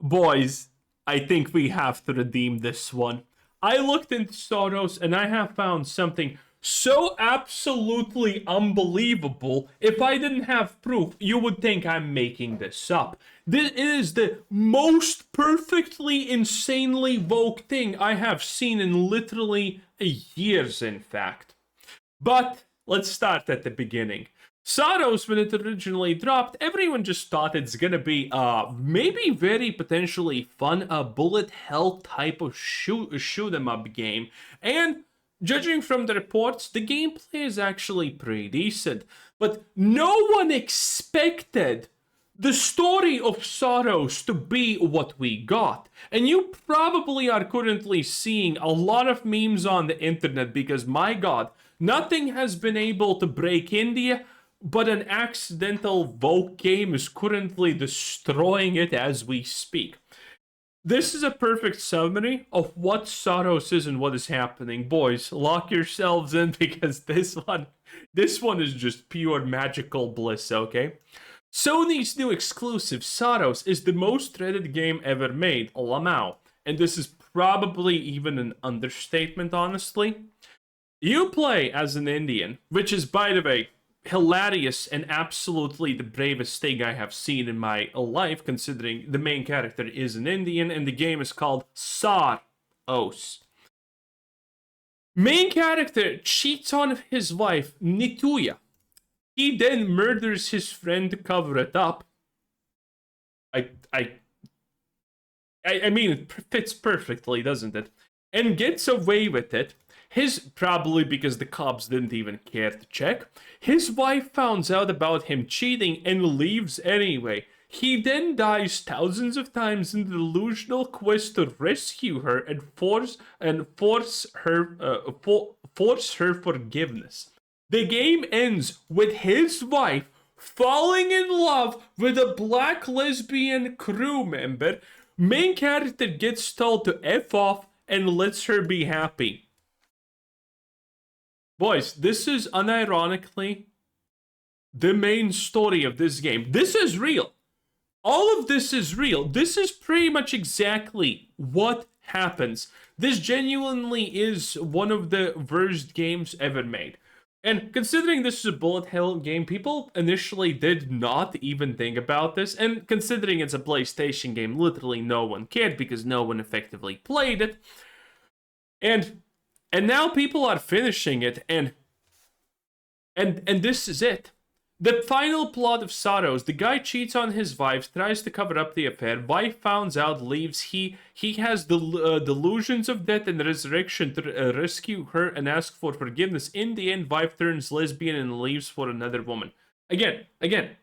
Boys, I think we have to redeem this one. I looked into Saros and I have found something so absolutely unbelievable. If I didn't have proof, you would think I'm making this up. This is the most perfectly insanely woke thing I have seen in literally years, in fact. But let's start at the beginning. Saros, when it originally dropped, everyone just thought it's gonna be maybe very potentially fun, a bullet hell type of shoot 'em up game. And judging from the reports, the gameplay is actually pretty decent. But no one expected the story of Saros to be what we got. And you probably are currently seeing a lot of memes on the internet because, my god, nothing has been able to break India, but an accidental Vogue game is currently destroying it as we speak. This is a perfect summary of what Saros is and what is happening. Boys, lock yourselves in because this one is just pure magical bliss, okay? Sony's new exclusive, Saros, is the most dreaded game ever made, Lamau. And this is probably even an understatement, honestly. You play as an Indian, which is, by the way, hilarious and absolutely the bravest thing I have seen in my life, considering the main character is an Indian and the game is called Saros. Main character cheats on his wife, Nituya. He then murders his friend to cover it up. I mean, it fits perfectly, doesn't it? And gets away with it. Probably because the cops didn't even care to check. His wife finds out about him cheating and leaves anyway. He then dies thousands of times in the delusional quest to rescue her and force her forgiveness. The game ends with his wife falling in love with a black lesbian crew member. Main character gets told to F off and lets her be happy. Boys, this is unironically the main story of this game. This is real. All of this is real. This is pretty much exactly what happens. This genuinely is one of the worst games ever made. And considering this is a bullet hell game, people initially did not even think about this. And considering it's a PlayStation game, literally no one cared because no one effectively played it. And now people are finishing it, and this is it. The final plot of Saros: the guy cheats on his wife, tries to cover up the affair. Wife finds out, leaves. He has delusions of death and resurrection to rescue her and ask for forgiveness. In the end, wife turns lesbian and leaves for another woman. Again,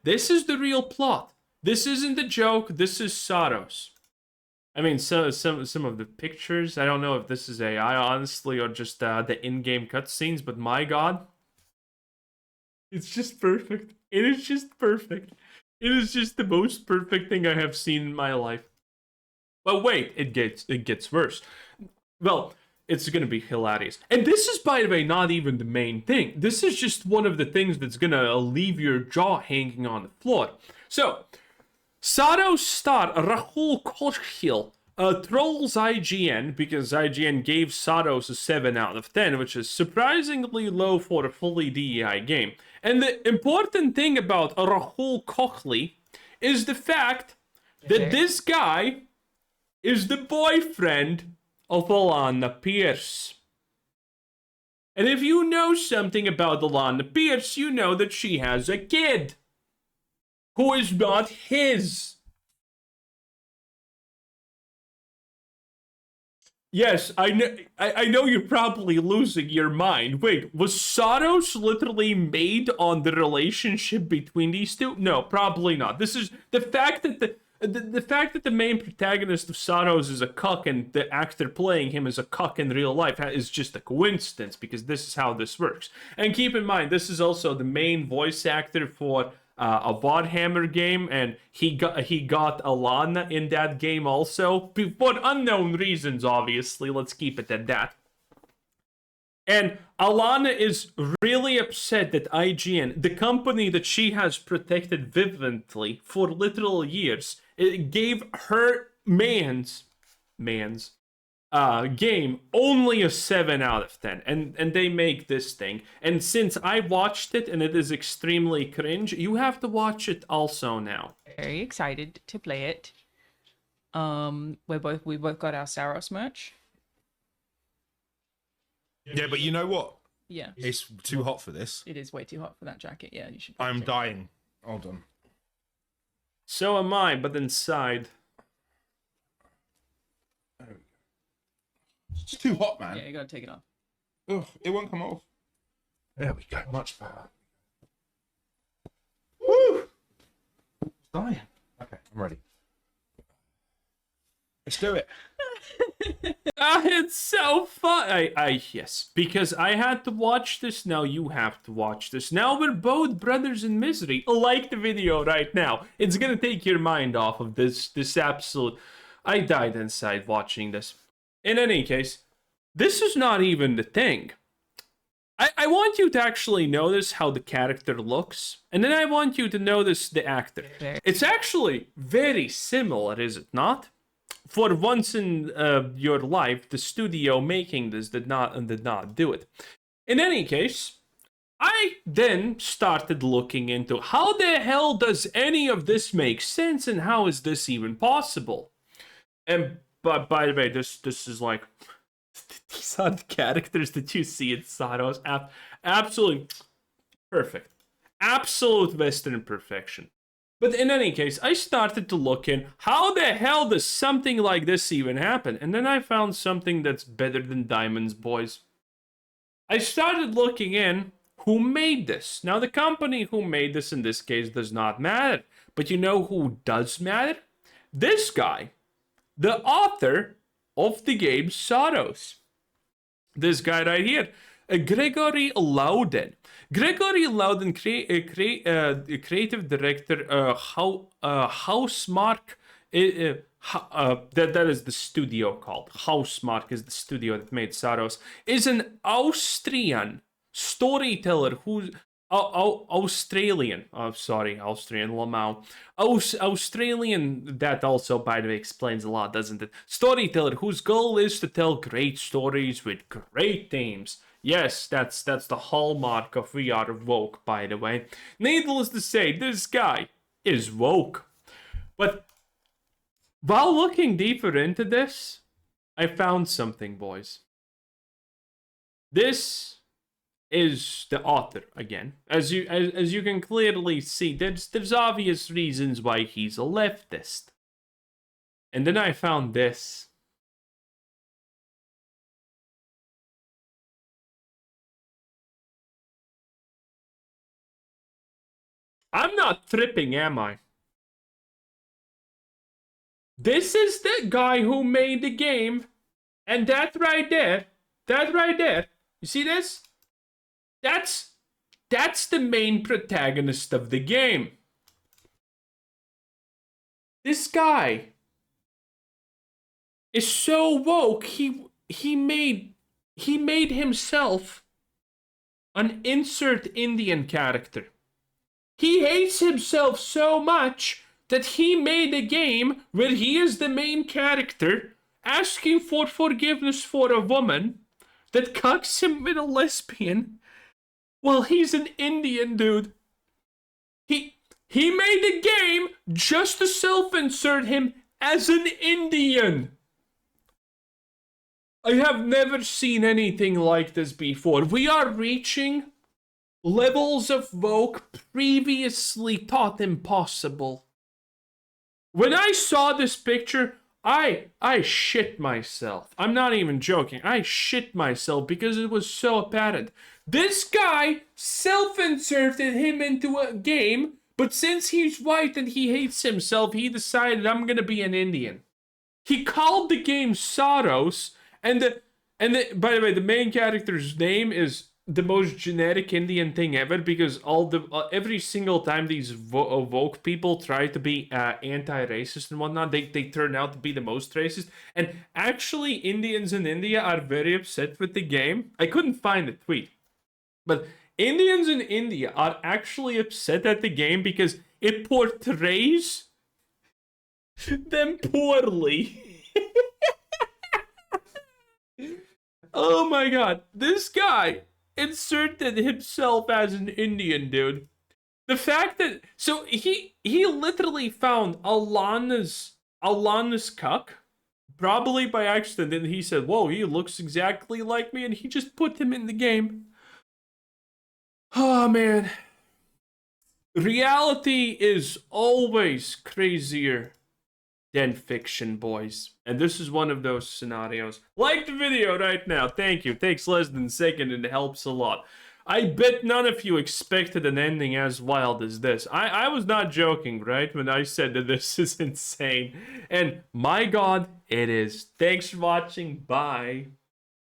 this is the real plot. This isn't a joke. This is Saros. I mean, some of the pictures, I don't know if this is AI, honestly, or just the in-game cutscenes, but my god. It's just perfect. It is just perfect. It is just the most perfect thing I have seen in my life. But wait, it gets worse. Well, it's gonna be hilarious. And this is, by the way, not even the main thing. This is just one of the things that's gonna leave your jaw hanging on the floor. So, Saros star Rahul Kochil trolls IGN because IGN gave Saros a 7 out of 10, which is surprisingly low for a fully DEI game. And the important thing about Rahul Kochli is the fact that this guy is the boyfriend of Alana Pierce. And if you know something about Alana Pierce, you know that she has a kid who is not his. Yes, I know you're probably losing your mind. Wait, was Saros literally made on the relationship between these two? No, probably not. This is the fact that the fact that the main protagonist of Saros is a cuck and the actor playing him is a cuck in real life is just a coincidence because this is how this works. And keep in mind, this is also the main voice actor for a Warhammer game, and he got Alana in that game also, for unknown reasons, obviously. Let's keep it at that. And Alana is really upset that IGN, the company that she has protected vividly for literal years, it gave her man's game only a 7 out of 10, and they make this thing. And since I watched it and it is extremely cringe, you have to watch it also now. Very excited to play it. We both got our Saros merch. Yeah, but you know what? Yeah, It's too hot for this. it is way too hot for that jacket. Yeah, you should. I'm dying. Hold on. So am I, but inside. It's too hot, man. Yeah, you gotta take it off. Ugh, it won't come off. There we go. Much better. Woo! It's dying. Okay, I'm ready. Let's do it. It's so fun. Yes, because I had to watch this. Now you have to watch this. Now we're both brothers in misery. Like the video right now. It's gonna take your mind off of this absolute. I died inside watching this. In any case, this is not even the thing. I want you to actually notice how the character looks, and then I want you to notice the actor. It's actually very similar, is it not? For once in your life, the studio making this did not do it. In any case, I then started looking into how the hell does any of this make sense, and how is this even possible? And but by the way, this is like, these are the characters that you see in Saros. Absolutely perfect. Absolute Western perfection. But in any case, I started to look in, how the hell does something like this even happen? And then I found something that's better than diamonds, boys. I started looking in who made this. Now, the company who made this in this case does not matter. But you know who does matter? This guy. The author of the game Saros. This guy right here. Gregory Loudon. Gregory Loudon, creative director, Housemark. That is the studio called. Housemark is the studio that made Saros. Is an Austrian storyteller who's Australian. Oh, sorry, Austrian Lamau. Australian. That also, by the way, explains a lot, doesn't it? Storyteller whose goal is to tell great stories with great themes. Yes, that's the hallmark of We Are Woke, by the way. Needless to say, this guy is woke. But while looking deeper into this, I found something, boys. This is the author again. As you can clearly see, there's obvious reasons why he's a leftist. And then I found this. I'm not tripping, am I? This is the guy who made the game, and that right there, you see this? That's the main protagonist of the game. This guy is so woke. He made himself an insert Indian character. He hates himself so much that he made a game where he is the main character asking for forgiveness for a woman that cucks him with a lesbian. Well, he's an Indian dude. He made a game just to self-insert him as an Indian. I have never seen anything like this before. We are reaching levels of woke previously thought impossible. When I saw this picture, I shit myself. I'm not even joking. I shit myself because it was so apparent. This guy self-inserted him into a game, but since he's white and he hates himself, he decided, I'm gonna be an Indian. He called the game Saros, and by the way, the main character's name is the most generic Indian thing ever, because every single time these woke people try to be anti-racist and whatnot, they turn out to be the most racist. And actually, Indians in India are very upset with the game. I couldn't find the tweet, but Indians in India are actually upset at the game because it portrays them poorly. Oh my god, this guy inserted himself as an Indian, dude. The fact that so he literally found Alana's cuck, probably by accident, and he said, "Whoa, he looks exactly like me," and he just put him in the game. Oh man. Reality is always crazier than fiction, boys. And this is one of those scenarios. Like the video right now. Thank you. Takes less than a second and it helps a lot. I bet none of you expected an ending as wild as this. I was not joking, right? When I said that this is insane. And my god, it is. Thanks for watching. Bye.